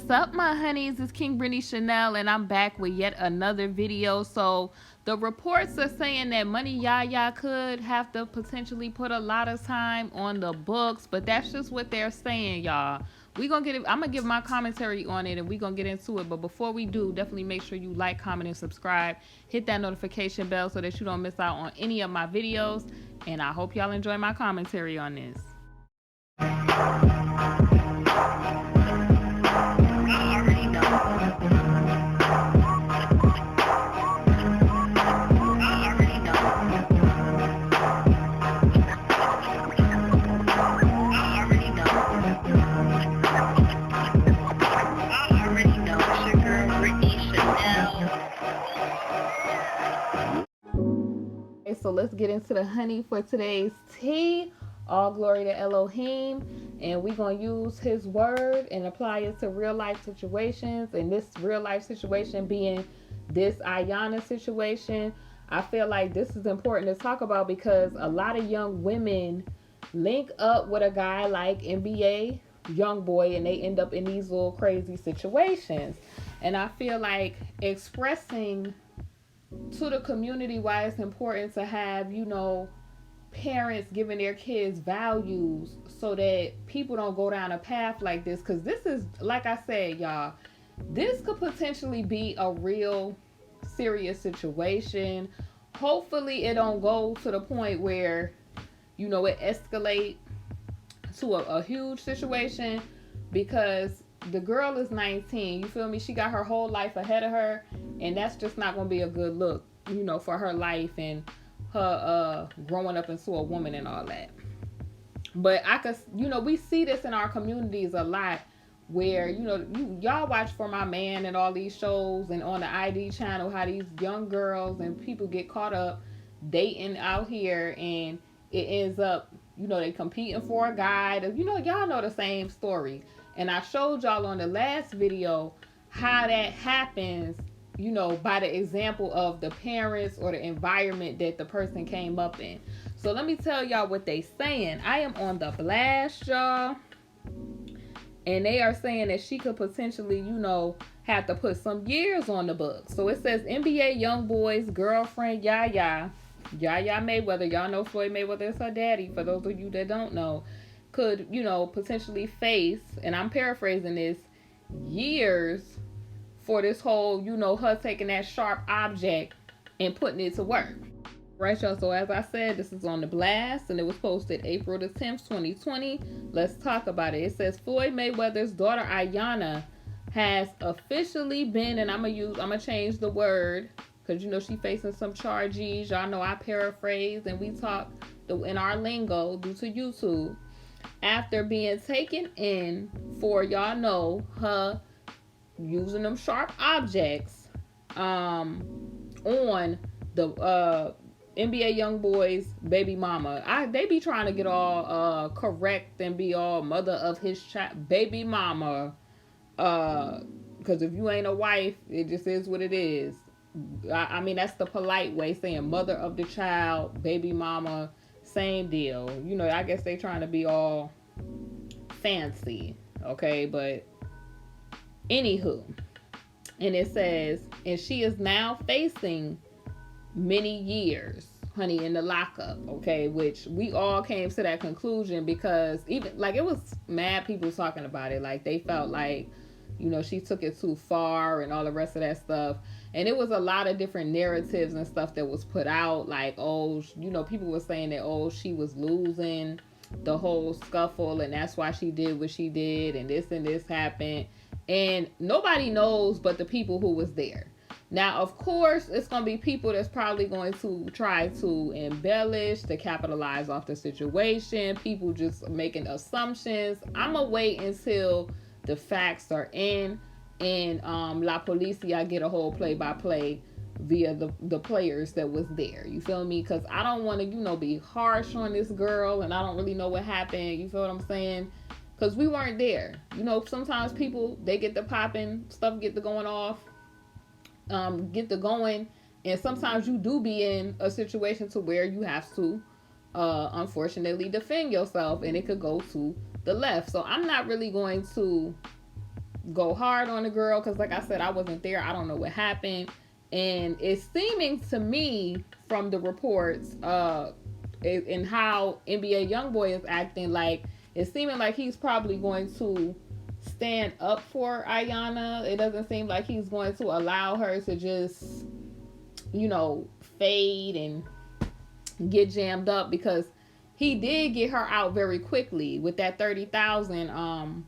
What's up, my honeys? It's KingBritneyChanel, and I'm back with yet another video. So the reports are saying that Yaya could have to potentially put a lot of time on the books, but that's just what they're saying, y'all. I'm gonna give my commentary on it, and we're gonna get into it. But before we do, definitely make sure you like, comment, and subscribe. Hit that notification bell so that you don't miss out on any of my videos. And I hope y'all enjoy my commentary on this. So let's get into the honey for today's tea. All glory to Elohim, and we're going to use his word and apply it to real life situations. And this real life situation being this Ayana situation, I feel like this is important to talk about because a lot of young women link up with a guy like NBA YoungBoy, and they end up in these little crazy situations. And I feel like expressing to the community why it's important to have, parents giving their kids values so that people don't go down a path like this. Because this is, like I said, y'all, this could potentially be a real serious situation. Hopefully it don't go to the point where, it escalate to a huge situation, because the girl is 19, you feel me? She got her whole life ahead of her, and that's just not going to be a good look, for her life and her growing up into a woman and all that. But I could, we see this in our communities a lot where, y'all watch For My Man and all these shows and on the ID channel, how these young girls and people get caught up dating out here, and it ends up, they competing for a guy. Y'all know the same story. And I showed y'all on the last video how that happens, by the example of the parents or the environment that the person came up in. So let me tell y'all what they saying. I am on the blast, y'all. And they are saying that she could potentially, have to put some years on the book. So it says NBA YoungBoy's girlfriend, Yaya Mayweather. Y'all know Floyd Mayweather is her daddy, for those of you that don't know. Could, potentially face, and I'm paraphrasing this, years for this whole, her taking that sharp object and putting it to work. Right, y'all? So as I said, this is on the blast, and it was posted April the 10th, 2020. Let's talk about it. It says Floyd Mayweather's daughter, Ayana, has officially been, and I'm gonna change the word, because, she facing some charges. Y'all know I paraphrase, and we talk in our lingo due to YouTube. After being taken in for, y'all know, her using them sharp objects on the NBA YoungBoy's baby mama. They be trying to get all correct and be all mother of his child, baby mama. Because if you ain't a wife, it just is what it is. I mean, that's the polite way, saying mother of the child, baby mama. Same deal. I guess they trying to be all fancy, okay? But anywho, and it says, and she is now facing many years, honey, in the lockup, okay? Which we all came to that conclusion because even, like, it was mad people talking about it. Like, they felt like, she took it too far and all the rest of that stuff. And it was a lot of different narratives and stuff that was put out. Like, people were saying that, she was losing the whole scuffle, and that's why she did what she did, and this happened. And nobody knows but the people who was there. Now, of course, it's going to be people that's probably going to try to embellish, to capitalize off the situation. People just making assumptions. I'm going to wait until the facts are in, and La Policia get a whole play-by-play via the players that was there. You feel me? Because I don't want to, be harsh on this girl, and I don't really know what happened. You feel what I'm saying? Because we weren't there. Sometimes people, they get the popping, stuff get the going off, get the going, and sometimes you do be in a situation to where you have to unfortunately defend yourself, and it could go to the left. So I'm not really going to go hard on the girl, because like I said, I wasn't there. I don't know what happened. And it's seeming to me from the reports and how NBA YoungBoy is acting, like it's seeming like he's probably going to stand up for Ayana. It doesn't seem like he's going to allow her to just, fade and get jammed up, because he did get her out very quickly with that $30,000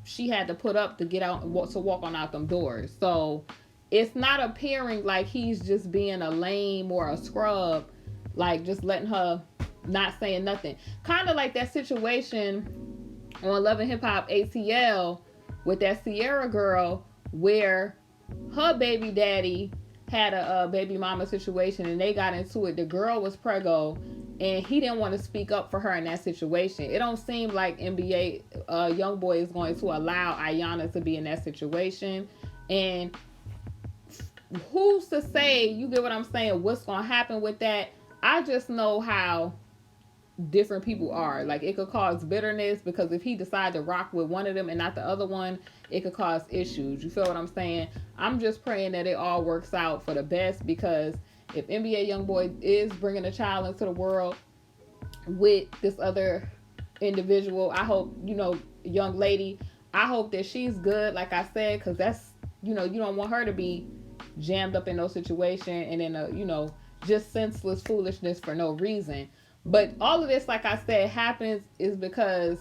she had to put up to get out, to walk on out them doors. So it's not appearing like he's just being a lame or a scrub, like just letting her not saying nothing. Kind of like that situation on Love and Hip Hop ATL with that Sierra girl, where her baby daddy had a baby mama situation and they got into it. The girl was preggo and he didn't want to speak up for her in that situation. It don't seem like NBA YoungBoy is going to allow Ayana to be in that situation. And who's to say, you get what I'm saying, what's going to happen with that? I just know how different people are. Like, it could cause bitterness, because if he decide to rock with one of them and not the other one, it could cause issues. You feel what I'm saying? I'm just praying that it all works out for the best, because if NBA YoungBoy is bringing a child into the world with this other individual, I hope, young lady, I hope that she's good, like I said, because that's, you don't want her to be jammed up in no situation and in just senseless foolishness for no reason. But all of this, like I said, happens is because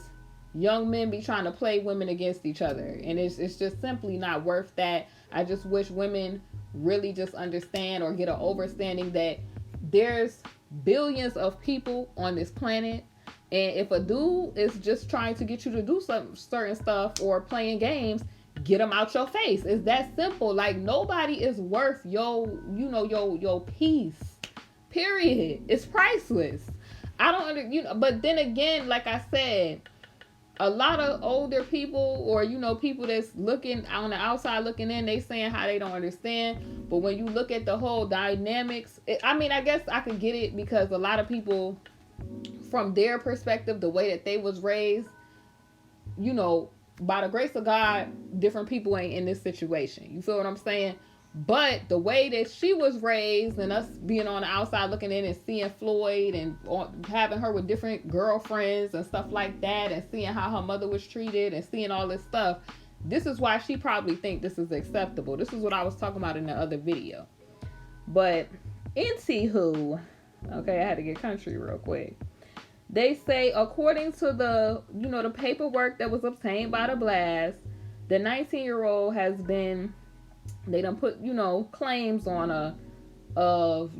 young men be trying to play women against each other. And it's just simply not worth that. I just wish women really just understand or get an overstanding that there's billions of people on this planet. And if a dude is just trying to get you to do some certain stuff or playing games, get them out your face. It's that simple. Like, nobody is worth your peace. Period. It's priceless. I don't but then again, like I said, a lot of older people or, people that's looking on the outside looking in, they saying how they don't understand. But when you look at the whole dynamics, I guess I could get it, because a lot of people, from their perspective, the way that they was raised, by the grace of God, different people ain't in this situation. You feel what I'm saying? But the way that she was raised, and us being on the outside looking in and seeing Floyd and having her with different girlfriends and stuff like that, and seeing how her mother was treated and seeing all this stuff, this is why she probably think this is acceptable. This is what I was talking about in the other video. But anywho, okay, I had to get country real quick. They say, according to the paperwork that was obtained by the blast, the 19-year-old has been, they done put, claims on her of,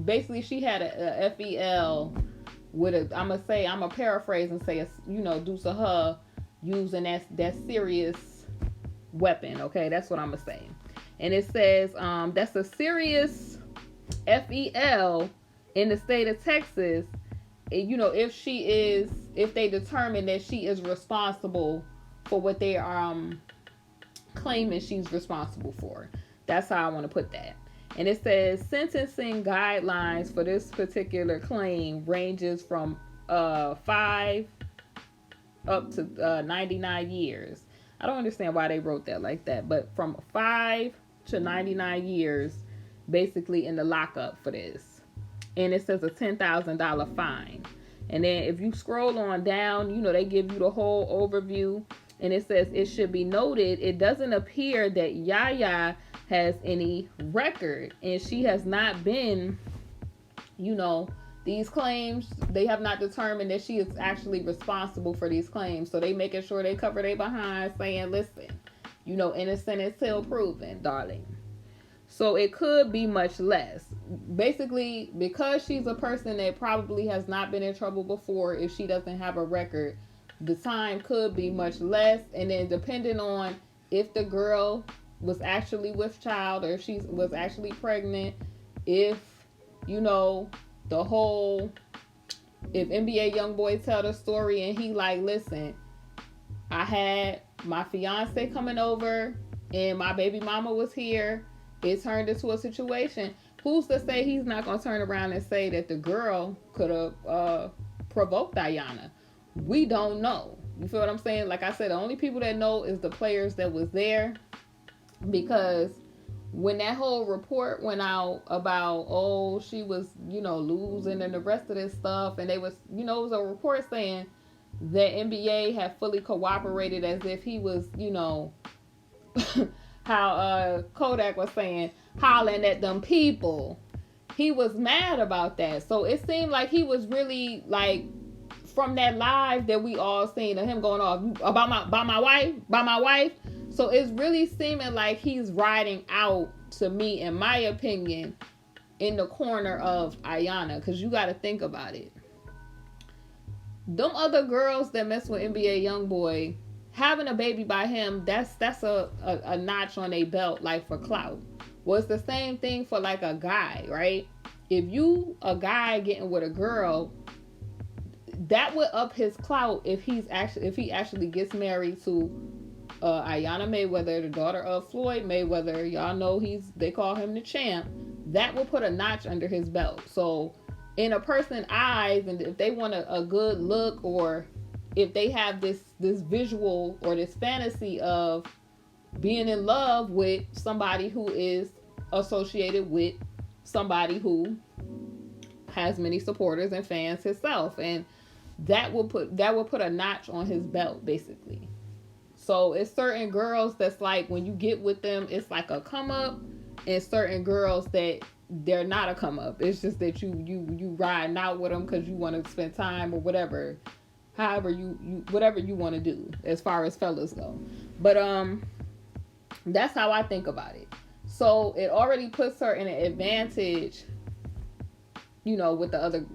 basically she had a FEL with I'm going to paraphrase and say, due to her using that serious weapon. Okay, that's what I'm going to say. And it says, that's a serious FEL in the state of Texas, if they determine that she is responsible for what they are claiming she's responsible for. That's how I want to put that. And it says sentencing guidelines for this particular claim ranges from 5 up to 99 years. I don't understand why they wrote that like that, but from 5 to 99 years basically in the lockup for this. And it says a $10,000 fine. And then if you scroll on down, they give you the whole overview. And it says, it should be noted, it doesn't appear that Yaya has any record. And she has not been, these claims, they have not determined that she is actually responsible for these claims. So they making sure they cover their behind, saying, listen, innocent until proven, darling. So it could be much less. Basically, because she's a person that probably has not been in trouble before, if she doesn't have a record, the time could be much less. And then depending on if the girl was actually with child or if she was actually pregnant, if, if NBA YoungBoy tell the story and he like, listen, I had my fiance coming over and my baby mama was here. It turned into a situation. Who's to say he's not going to turn around and say that the girl could have provoked Ayana? We don't know. You feel what I'm saying? Like I said, the only people that know is the players that was there, because when that whole report went out about, oh, she was, losing and the rest of this stuff, and they was, it was a report saying that NBA had fully cooperated, as if he was, how Kodak was saying, hollering at them people. He was mad about that. So it seemed like he was really, like, from that live that we all seen of him going off about my wife. So it's really seeming like he's riding out, to me, in my opinion, in the corner of Ayana. Because you got to think about it. Them other girls that mess with NBA YoungBoy, having a baby by him, that's a notch on a belt, like, for clout. Well, it's the same thing for, like, a guy, right? If you, a guy getting with a girl, that would up his clout if he actually gets married to Ayana Mayweather, the daughter of Floyd Mayweather. Y'all know they call him the champ. That will put a notch under his belt. So in a person's eyes, and if they want a good look, or if they have this visual or this fantasy of being in love with somebody who is associated with somebody who has many supporters and fans himself, and that will put a notch on his belt, basically. So it's certain girls that's like, when you get with them, it's like a come up, and certain girls that they're not a come up. It's just that you riding out with them because you want to spend time or whatever. However whatever you want to do as far as fellas go. But that's how I think about it. So it already puts her in an advantage, with the other,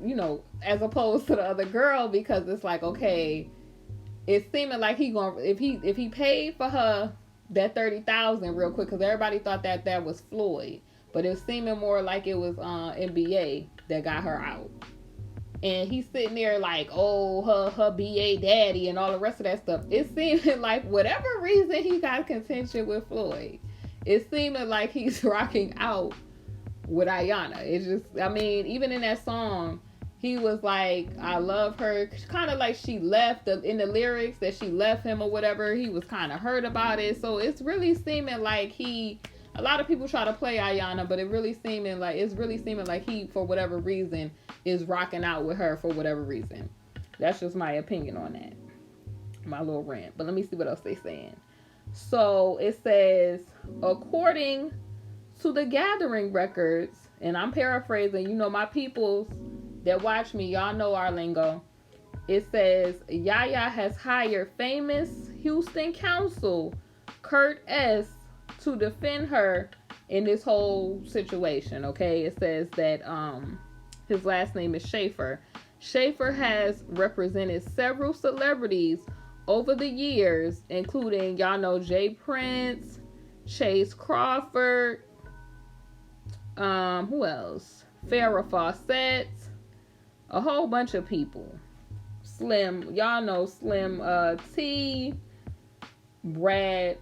as opposed to the other girl, because it's like, okay, it's seeming like if he paid for her that $30,000 real quick, because everybody thought that was Floyd, but it's seeming more like it was NBA that got her out. And he's sitting there like, oh, her BA daddy and all the rest of that stuff. It's seeming like, whatever reason he got contention with Floyd, it's seeming like he's rocking out with Ayana. It's just, I mean, even in that song, he was like, I love her. Kind of like she left, in the lyrics, that she left him or whatever. He was kind of hurt about it. So it's really seeming like a lot of people try to play Ayana, but it's really seeming like he, for whatever reason, is rocking out with her for whatever reason. That's just my opinion on that. My little rant. But let me see what else they're saying. So it says, according to the Gathering records, and I'm paraphrasing, my peoples that watch me, y'all know our lingo. It says, Yaya has hired famous Houston counsel Kurt S. to defend her in this whole situation, okay? It says that his last name is Schaefer. Schaefer has represented several celebrities over the years, including, y'all know, Jay Prince, Chase Crawford, who else? Farrah Fawcett, a whole bunch of people. Slim, y'all know Slim T, Brad,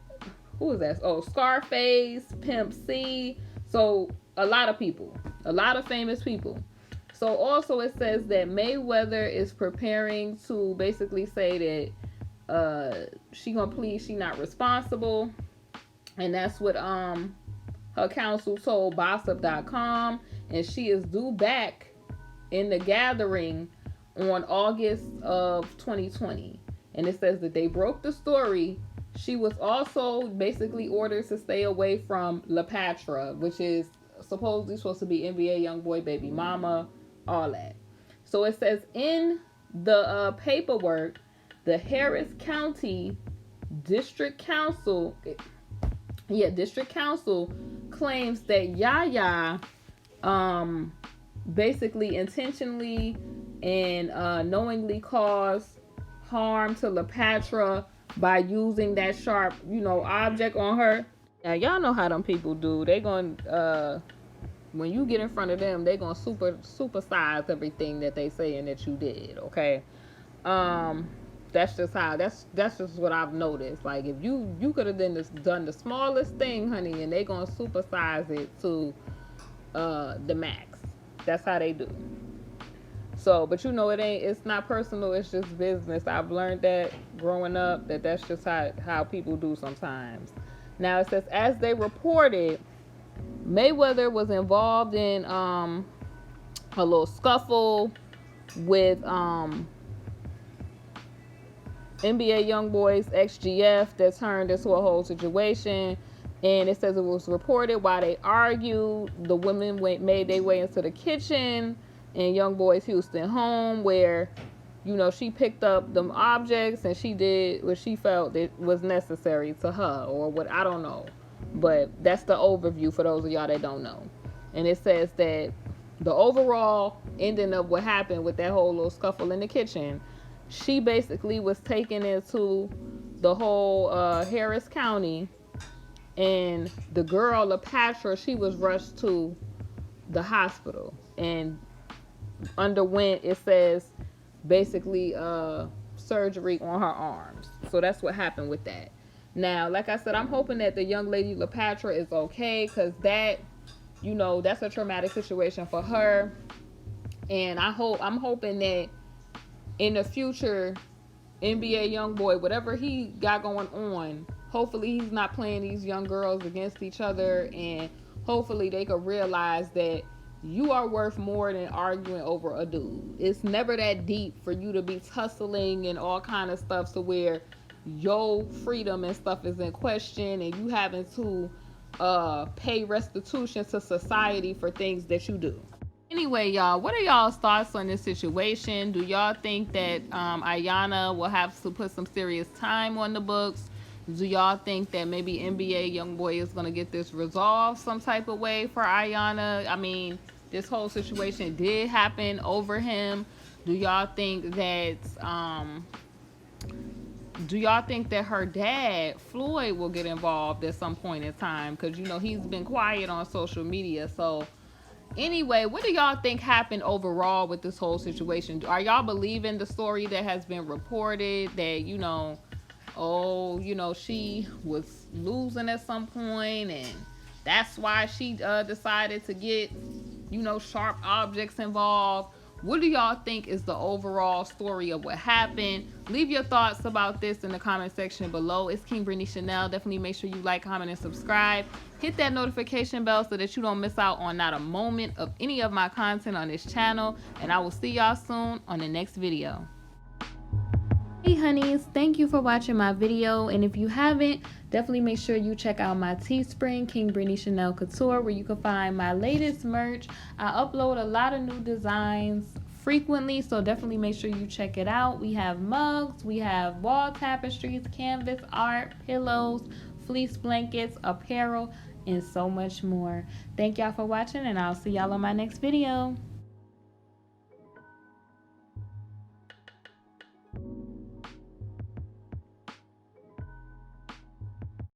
who is that? Oh, Scarface, Pimp C. So a lot of people, a lot of famous people. So also it says that Mayweather is preparing to basically say that she gonna plead she not responsible, and that's what her counsel told Bossip.com, and she is due back in the Gathering on August of 2020. And it says that they broke the story. She was also basically ordered to stay away from La Patra, which is supposedly supposed to be NBA YoungBoy baby mama, all that. So it says in the paperwork, the Harris County District Council claims that Yaya basically intentionally and knowingly caused harm to La Patra by using that sharp, object on her. Now, y'all know how them people do. They gonna, when you get in front of them, they gonna supersize everything that they saying that you did, okay? That's just what I've noticed. Like, if you could have done the smallest thing, honey, and they gonna supersize it to the max. That's how they do. So, but it's not personal, it's just business. I've learned that growing up, that's just how people do sometimes. Now it says, as they reported, Mayweather was involved in a little scuffle with NBA YoungBoy's ex-GF that turned into a whole situation. And it says it was reported while they argued, the women made their way into the kitchen in YoungBoy's Houston home, where, she picked up them objects and she did what she felt that was necessary to her, or what, I don't know. But that's the overview for those of y'all that don't know. And it says that the overall ending of what happened with that whole little scuffle in the kitchen, she basically was taken into the whole Harris County, and the girl, LaPatra, she was rushed to the hospital and underwent, it says, basically surgery on her arms. So that's what happened with that. Now, like I said, I'm hoping that the young lady LaPatra is okay, because that, that's a traumatic situation for her. And I'm hoping that in the future, NBA YoungBoy, whatever he got going on, hopefully he's not playing these young girls against each other, and hopefully they could realize that you are worth more than arguing over a dude. It's never that deep for you to be tussling and all kind of stuff to where your freedom and stuff is in question, and you having to pay restitution to society for things that you do. Anyway, y'all, what are y'all's thoughts on this situation? Do y'all think that Ayana will have to put some serious time on the books? Do y'all think that maybe NBA YoungBoy is going to get this resolved some type of way for Ayana? I mean, this whole situation did happen over him. Do y'all think that her dad, Floyd, will get involved at some point in time? Because, he's been quiet on social media. So, anyway, what do y'all think happened overall with this whole situation? Are y'all believing the story that has been reported that, she was losing at some point and that's why she decided to get, sharp objects involved? What do y'all think is the overall story of what happened? Leave your thoughts about this in the comment section below. It's KingBritneyChanel. Definitely make sure you like, comment, and subscribe. Hit that notification bell so that you don't miss out on not a moment of any of my content on this channel. And I will see y'all soon on the next video. Hey honeys, thank you for watching my video, and if you haven't, definitely make sure you check out my Teespring, KingBritneyChanel Couture, where you can find my latest merch. I upload a lot of new designs frequently, so definitely make sure you check it out. We have mugs, we have wall tapestries, canvas art, pillows, fleece blankets, apparel, and so much more. Thank y'all for watching, and I'll see y'all on my next video.